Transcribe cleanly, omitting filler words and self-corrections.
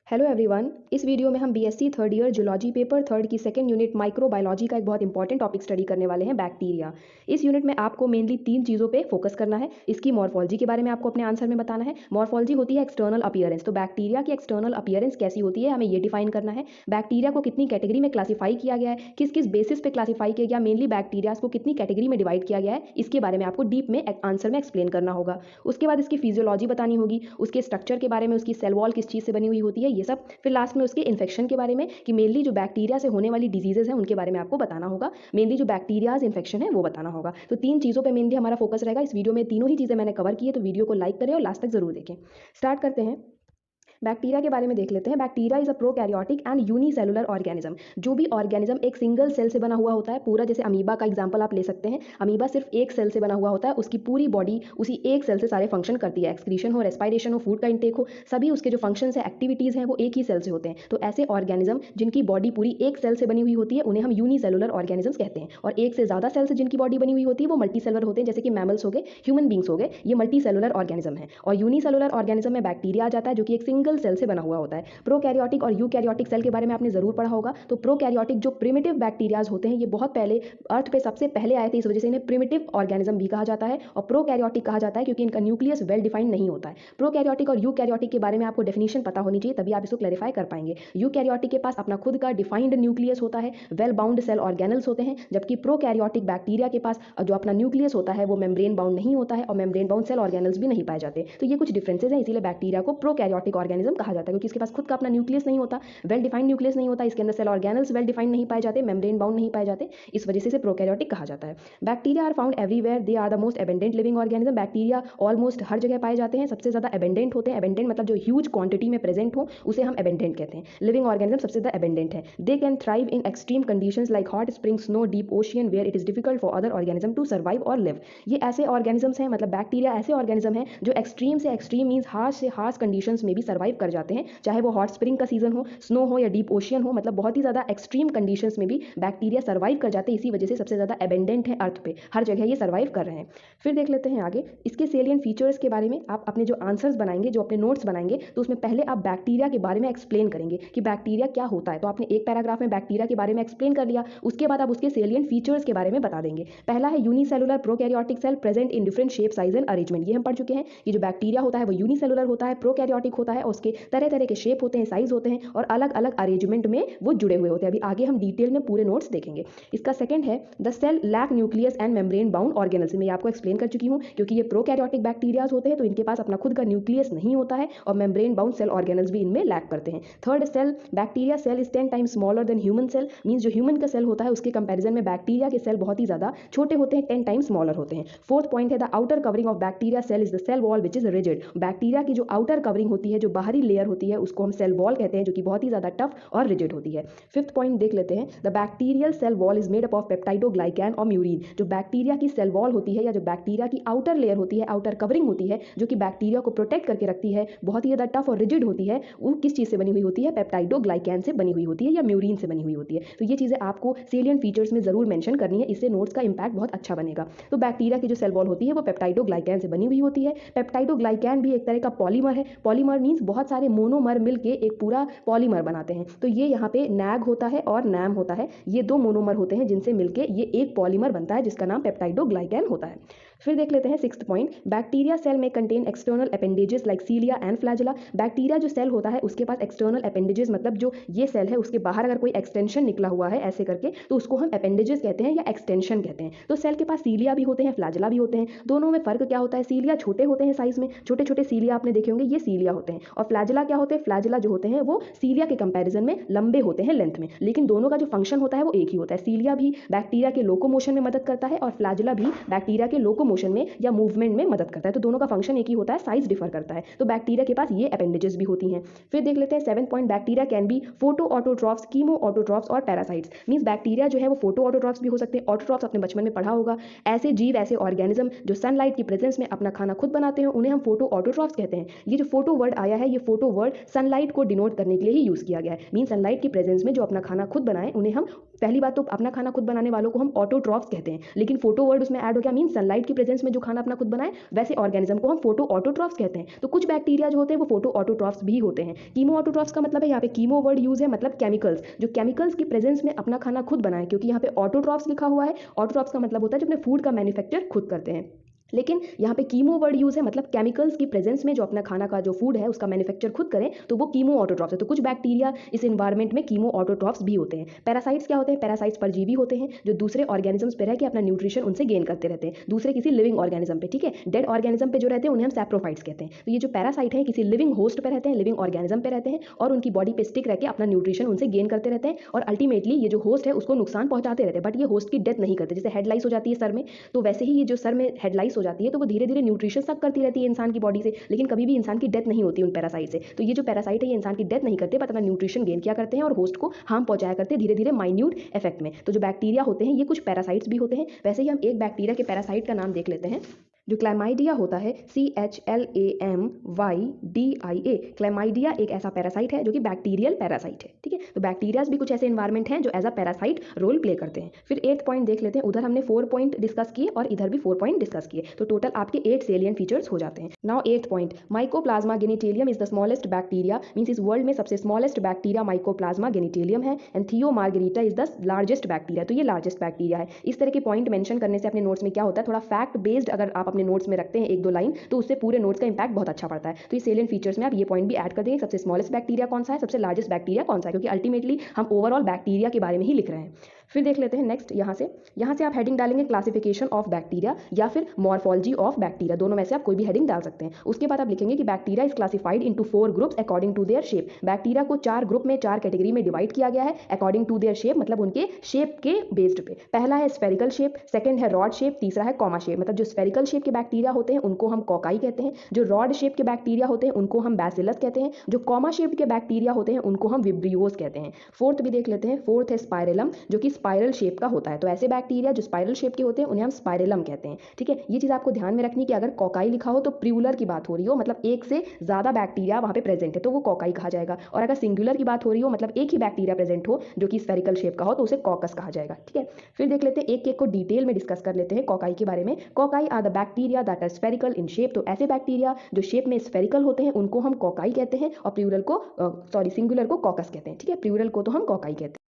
Hello everyone. इस video में हम BSc third year zoology paper third की सेकंड यूनिट माइक्रोबायोलॉजी का एक बहुत इंपॉर्टेंट टॉपिक स्टडी करने वाले हैं, बैक्टीरिया। इस यूनिट में आपको मेनली 3 चीज़ों पे फोकस करना है। इसकी मॉर्फोलॉजी के बारे में आपको अपने आंसर में बताना है। मॉर्फोलॉजी होती है एक्सटर्नल अपीयरेंस, तो बैक्टीरिया की एक्सटर्नल अपीयरेंस कैसी होती है हमें ये डिफाइन करना है। बैक्टीरिया को कितनी कैटेगरी में क्लासीफाई किया गया है, किस किस बेसिस पे क्लासीफाई किया गया, मेनली बैक्टीरिया को कितनी कैटेगरी में डिवाइड किया गया है, इसके बारे में आपको डीप में आंसर में एक्सप्लेन करना होगा। उसके बाद इसकी फिजियोलॉजी बतानी होगी, उसके स्ट्रक्चर के बारे में, उसकी सेल वॉल किस चीज़ से बनी हुई होती है, ये सब। फिर लास्ट में उसके इन्फेक्शन के बारे में कि मेनली जो बैक्टीरिया से होने वाली डिजीजेज हैं उनके बारे में आपको बताना होगा। मेनली जो बैक्टीरियाज इन्फेक्शन है वो बताना होगा। तो 3 चीज़ों पे मेनली हमारा फोकस रहेगा। इस वीडियो में तीनों ही चीज़ें मैंने कवर की है, तो वीडियो को लाइक करें और लास्ट तक जरूर देखें। स्टार्ट करते हैं। बैक्टीरिया के बारे में देख लेते हैं। Bacteria is a prokaryotic and unicellular organism. जो भी ऑर्गेनिज्म एक सिंगल सेल से बना हुआ होता है, पूरा, जैसे अमीबा का एग्जांपल आप ले सकते हैं। अमीबा सिर्फ एक सेल से बना हुआ होता है, उसकी पूरी बॉडी उसी एक सेल से सारे फंक्शन करती है। एक्सक्रीशन हो, रेस्पिरेशन हो, फूड का इंटेक हो, सभी उसके जो फंक्शन है, एक्टिविटीज़ हैं, वो एक ही सेल से होते हैं। तो ऐसे ऑर्गेनिज्म जिनकी बॉडी पूरी एक सेल से बनी हुई होती है उन्हें हम यूनिसेलुलर ऑर्गेनिज्म कहते हैं। और एक से ज़्यादा सेल से जिनकी बॉडी बनी हुई होती है वो मल्टीसेलुलर होते हैं, जैसे कि मैमल्स हो गए, ह्यूमन बींग्स हो गए, ये मल्टीसेलुलर ऑर्गेनिज्म है। और यूनिसेलुलर ऑर्गेनिज्म में बैक्टीरिया आ जाता है, जो कि एक सिंगल सेल से बना हुआ होता है। प्रोकैरियोटिक और यूकैरियोटिक सेल के बारे में आपने जरूर पढ़ा होगा। तो प्रोकैरियोटिक जो प्रिमिटिव बैक्टीरियाज होते हैं, ये बहुत पहले अर्थ पे सबसे पहले आए थे, इस वजह से इन्हें प्रिमिटिव ऑर्गेनिज्म भी कहा जाता है। और प्रोकैरियोटिक कहा जाता है क्योंकि इनका न्यूक्लियस वेल डिफाइंड नहीं होता है। प्रोकैरियोटिक और यूकैरियोटिक के बारे में आपको डेफिनेशन पता होनी चाहिए, तभी आप इसको क्लैरिफाई कर पाएंगे। यूकैरियोटिक के पास अपना खुद का डिफाइंड न्यूक्लियस होता है, वेल बाउंड सेल ऑर्गेनल्स होते हैं, जबकि प्रोकैरियोटिक बैक्टीरिया के पास जो अपना न्यूक्लियस होता है वो मेम्ब्रेन बाउंड नहीं होता है, और मेम्ब्रेन बाउंड सेल ऑर्गेनल्स भी नहीं पाए जाते। तो ये कुछ डिफरेंसेज हैं, इसीलिए बैक्टीरिया को प्रोकैरियोटिक ऑर्गेनिज्म कहा जाता है, क्योंकि इसके पास खुद का अपना न्यूक्लियस नहीं होता, वेल डिफाइंड न्यूक्लियस नहीं होता, इसके अंदर सेल ऑर्गेनल्स वेल डिफाइंड नहीं पाए जाते, मेम्ब्रेन बाउंड नहीं पाए जाते, इस वजह से इसे प्रोकैरियोटिक कहा जाता है। Bacteria are found everywhere, they are the most abundant living organism. Bacteria almost हर जगह पाए जाते हैं, सबसे ज्यादा एबेंडेंट होते हैं। एबेंडेंट मतलब जो ह्यूज क्वांटिटी में प्रेजेंट हो उसे हम एबेंडेंट कहते हैं। लिविंग ऑर्गेनिज्म सबसे ज्यादा एबेंडेंट है। They can thrive in extreme conditions like hot spring, snow, deep ocean, where it is difficult for other organism to survive और लिव। ये ऐसे ऑर्गेनिजम्स हैं, मतलब बैक्टीरिया ऐसे ऑर्गेनिज्म हैं जो एक्सट्रीम से एक्सट्रीम मींस हार्श से हार्श कंडीशंस में भी सर्वाइव कर जाते हैं, चाहे वो हॉट स्प्रिंग का सीजन हो, स्नो हो या डीप ओशियन हो। मतलब बहुत ही ज़्यादा एक्सट्रीम कंडीशंस में भी बैक्टीरिया सर्वाइव कर जाते हैं, इसी वजह से सबसे ज़्यादा एबेंडेंट है अर्थ पे, हर जगह ये सर्वाइव कर रहे हैं। फिर देख लेते हैं आगे इसके सेलियन फीचर्स के बारे में। आप अपने जो आंसर्स बनाएंगे, जो अपने नोट्स बनाएंगे, तो उसमें पहले आप बैक्टीरिया के बारे में एक्सप्लेन करेंगे कि बैक्टीरिया क्या होता है। तो आपने एक पैराग्राफ में बैक्टीरिया के बारे में एक्सप्लेन कर लिया, उसके बाद आप उसके सेलियन फीचर्स के बारे में बता देंगे। पहला है unicellular prokaryotic cell present in different shape, size and arrangement. ये हम पढ़ चुके हैं कि जो बैक्टीरिया होता है वो यूनिसेलुलर होता है, प्रोकैरियोटिक होता है, और उसके तरह तरह के शेप होते हैं, साइज होते हैं, और अलग अलग अरेंजमेंट में वो जुड़े हुए होते हैं। अभी आगे हम डिटेल में पूरे नोट्स देखेंगे। इसका सेकंड है the cell lack nucleus and membrane bound organelles. मैं आपको एक्सप्लेन कर चुकी हूँ, क्योंकि ये प्रोकैरियोटिक बैक्टीरियाज होते हैं तो इनके पास अपना खुद का न्यूक्लियस नहीं होता है, और मेम्ब्रेन बाउंड सेल ऑर्गेनल्स भी इनमें लैक करते हैं। Third, cell bacteria cell is 10 times smaller than human cell. Means जो ह्यूमन का सेल होता है उसके कंपैरिजन में बैक्टीरिया के सेल बहुत ही ज्यादा छोटे होते हैं, 10 टाइम्स स्मॉलर होते हैं। फोर्थ पॉइंट है the outer covering of bacteria cell is the cell wall which is rigid. Bacteria की जो आउटर कवरिंग होती है, जो बाहरी लेयर होती है, उसको हम सेल वॉल कहते हैं, जो कि बहुत ही ज्यादा टफ और रिजिड होती है। फिफ्थ पॉइंट देख लेते हैं the bacterial cell wall is made up of peptidoglycan और म्यूरिन। जो बैक्टीरिया की सेल वॉल होती है, या जो बैक्टीरिया की आउटर लेयर होती है, आउटर कवरिंग होती है, जो कि बैक्टीरिया को प्रोटेक्ट करके रखती है, बहुत ही ज्यादा टफ और रिजिड होती है, वो किस चीज से बनी हुई होती है? पेप्टाइडोग्लाइकैन से बनी हुई होती है, या म्यूरिन से बनी हुई होती है। तो ये चीजें आपको सेलियंट फीचर्स में जरूर मेंशन करनी है, इससे नोट्स का इंपैक्ट बहुत अच्छा बनेगा। तो बैक्टीरिया की जो सेल वॉल होती है वो पेप्टाइडोग्लाइकैन से बनी हुई होती है। पेप्टाइडोग्लाइकैन भी एक तरह का पॉलीमर है। पॉलीमर मींस बहुत सारे मोनोमर मिलके एक पूरा पॉलीमर बनाते हैं। तो ये यहाँ पे नैग होता है और नैम होता है, ये दो मोनोमर होते हैं जिनसे मिलके ये एक पॉलीमर बनता है, जिसका नाम पेप्टाइडोग्लाइकैन होता है। फिर देख लेते हैं सिक्स्थ पॉइंट, बैक्टीरिया सेल में contain external appendages like cilia and flagella. Bacteria जो सेल होता है उसके पास एक्सटर्नल अपेंडेजेस, मतलब जो ये सेल है उसके बाहर अगर कोई एक्सटेंशन निकला हुआ है ऐसे करके, तो उसको हम अपेंडेजेस कहते हैं या एक्सटेंशन कहते हैं। तो सेल के पास सीलिया भी होते हैं, फ्लैजेला भी होते हैं। दोनों में फर्क क्या होता है? सीलिया छोटे होते हैं साइज में, छोटे छोटे सीलिया आपने देखे होंगे, ये सीलिया होते हैं। और फ्लैजेला क्या होते हैं? फ्लैजेला जो होते हैं वो सीलिया के कंपैरिजन में लंबे होते हैं लेंथ में, लेकिन दोनों का जो फंक्शन होता है वो एक ही होता है। सीलिया भी बैक्टीरिया के लोकोमोशन में मदद करता है, और फ्लैजेला भी बैक्टीरिया के लोकोमोशन में या मूवमेंट में मदद करता है। तो दोनों का फंक्शन एक ही होता है, साइज डिफर करता है। तो बैक्टीरिया के पास ये अपेंडेजेस भी होती हैं। फिर देख लेते हैं seventh point, bacteria can be photo autotrophs, chemo autotrophs और पैरासाइट्स। मींस बैक्टीरिया जो है वो फोटो ऑटोट्रॉफ्स भी हो सकते हैं। ऑटोट्रॉफ्स आपने बचपन में पढ़ा होगा, ऐसे जीव, ऐसे ऑर्गेनिज्म जो सनलाइट की प्रेजेंस में अपना खाना खुद बनाते हैं, उन्हें हम फोटो ऑटोट्रॉफ्स कहते हैं। ये जो फोटो वर्ड आया है, ये फोटो वर्ड सनलाइट को डिनोट करने के लिए ही यूज किया गया है। मीन सनलाइट की प्रेजेंस में जो अपना खाना खुद बनाए उन्हें हम, पहली बात तो अपना खाना खुद बनाने वालों को हम ऑटोट्रॉफ्स कहते हैं, लेकिन फोटो वर्ड उसमें ऐड हो गया, मीन सनलाइट की प्रेजेंस में जो खाना अपना खुद बनाए, वैसे ऑर्गेनिज्म को हम फोटो ऑटोट्रॉफ्स कहते हैं। तो कुछ बैक्टीरिया जो होते हैं वो फोटो ऑटोट्रॉफ्स भी होते हैं। कीमो ऑटोट्रॉफ्स का मतलब है, यहाँ पे कीमो वर्ड यूज है, मतलब केमिकल्स, जो केमिकल्स की प्रेजेंस में अपना खाना खुद बनाए, क्योंकि यहाँ पे ऑटोट्रॉफ्स लिखा हुआ है। ऑटोट्रॉफ्स का मतलब होता है जो अपने फूड का मैन्युफैक्चर खुद करते हैं। लेकिन यहाँ पे कीमो वर्ड यूज है, मतलब केमिकल्स की प्रेजेंस में जो अपना खाना का जो फूड है उसका मैन्युफैक्चर खुद करें, तो वो कीमो ऑटोट्रॉफ्स है। तो कुछ बैक्टीरिया इस एनवायरमेंट में कीमो ऑटोट्रॉफ्स भी होते हैं। पैरासाइट्स क्या होते हैं? पैरासाइट्स परजीवी होते हैं जो दूसरे ऑर्गेनिजम्स पे रह के अपना न्यूट्रिशन उनसे गेन करते रहते हैं, दूसरे किसी लिविंग ऑर्गेनिज्म पे। ठीक है, डेड ऑर्गेनिज्म पे जो रहते हैं उन्हें हम सैप्रोफाइट्स कहते हैं। तो ये जो पैरासाइट है किसी लिविंग होस्ट पे रहते हैं, लिविंग ऑर्गेनिज्म पे रहते हैं, और उनकी बॉडी पे स्टिक रह के अपना न्यूट्रिशन उनसे गेन करते रहते हैं, और अल्टीमेटली ये जो होस्ट है उसको नुकसान पहुंचाते रहते हैं, बट ये होस्ट की डेथ नहीं करते। जैसे हेडलाइस हो जाती है सर में, तो वैसे ही ये जो सर में हेडलाइस हो जाती है तो वो धीरे धीरे न्यूट्रिशन तक करती रहती है इंसान की बॉडी से, लेकिन कभी भी इंसान की डेथ नहीं होती उन पैरासाइट से। तो ये जो पैरासाइट है ये इंसान की डेथ नहीं करते, बट अपना न्यूट्रिशन गेन किया करते हैं और होस्ट को हार्म पहुंचाया करते हैं धीरे धीरे माइन्यूट इफेक्ट में। तो जो बैक्टीरिया होते हैं ये कुछ पैरासाइट्स भी होते हैं। वैसे ही हम एक बैक्टीरिया के पैरासाइट का नाम देख लेते हैं। जो क्लैमाइडिया होता है, CHLAMYDIA, क्लैमाइडिया एक ऐसा पैरासाइट है जो कि बैक्टीरियल पैरासाइट है। ठीक है, तो बैक्टीरियाज भी कुछ ऐसे एनवायरमेंट हैं जो as a parasite role play करते हैं। फिर 8th पॉइंट देख लेते हैं। उधर हमने 4 पॉइंट डिस्कस किए और इधर भी 4 पॉइंट डिस्कस किए, तो टोटल आपके 8 सेलियंट फीचर्स हो जाते हैं। Now 8th point, Mycoplasma genitalium is the smallest bacteria, means इस वर्ल्ड में सबसे स्मॉलेस्ट बैक्टीरिया माइकोप्लाज्मा गेनिटेलियम है, and Thiomargarita is the largest bacteria. तो ये लार्जेस्ट बैक्टीरिया है। इस तरह के पॉइंट मेंशन करने से अपने नोट्स में क्या होता है, थोड़ा फैक्ट बेस्ड अगर आप अपने नोट्स में रखते हैं 1-2 लाइन, तो उससे पूरे नोट्स का इंपैक्ट बहुत अच्छा पड़ता है। तो ये सेलियंट फीचर्स में आप ये पॉइंट भी ऐड कर देंगे, सबसे स्मॉलेस्ट बैक्टीरिया कौन सा है, सबसे लार्जेस्ट बैक्टीरिया कौन सा है, क्योंकि अल्टीमेटली हम ओवरऑल बैक्टीरिया के बारे में ही लिख रहे हैं। फिर देख लेते हैं नेक्स्ट, यहाँ से आप हेडिंग डालेंगे क्लासिफिकेशन ऑफ बैक्टीरिया या फिर मॉर्फोलॉजी ऑफ बैक्टीरिया, दोनों में से आप कोई भी हेडिंग डाल सकते हैं। उसके बाद आप लिखेंगे कि bacteria is classified into 4 groups according to their shape. Bacteria को 4 ग्रुप में, 4 कैटेगरी में डिवाइड किया गया है अकॉर्डिंग टू देयर शेप, मतलब उनके शेप के बेस्ड पे। पहला है स्फेरिकल शेप, सेकंड है रॉड शेप, तीसरा है कॉमा शेप। मतलब जो स्फेरिकल शेप के बैक्टीरिया होते हैं उनको हम कोकाई कहते हैं, जो रॉड शेप के बैक्टीरिया होते हैं उनको हम बैसिलस कहते हैं, जो कॉमा शेप के बैक्टीरिया होते हैं उनको हम विब्रियोज कहते हैं। फोर्थ भी देख लेते हैं। फोर्थ है स्पाइरलम, जो कि स्पाइरल शेप का होता है। तो ऐसे बैक्टीरिया जो स्पाइरल शेप के होते हैं उन्हें हम स्पाइरलम कहते हैं। ठीक है, ये चीज आपको ध्यान में रखनी कि अगर कोकाई लिखा हो तो प्लूरल की बात हो रही हो, मतलब एक से ज्यादा बैक्टीरिया वहां पे प्रेजेंट है तो वो कोकाई कहा जाएगा, और अगर सिंगुलर की बात हो रही हो, मतलब एक ही बैक्टीरिया प्रेजेंट हो जो कि स्फेरिकल शेप का हो, तो उसे कॉकस कहा जाएगा। ठीक है, फिर देख लेते हैं एक एक को डिटेल में डिस्कस कर लेते हैं कोकाई के बारे में। Cocci are the bacteria that are spherical in shape. तो ऐसे बैक्टीरिया जो शेप में स्फेरिकल होते हैं उनको हम कोकाई कहते हैं, और प्लूरल को सिंगुलर को कॉकस कहते हैं। ठीक है, प्लूरल को तो हम कोकाई कहते हैं।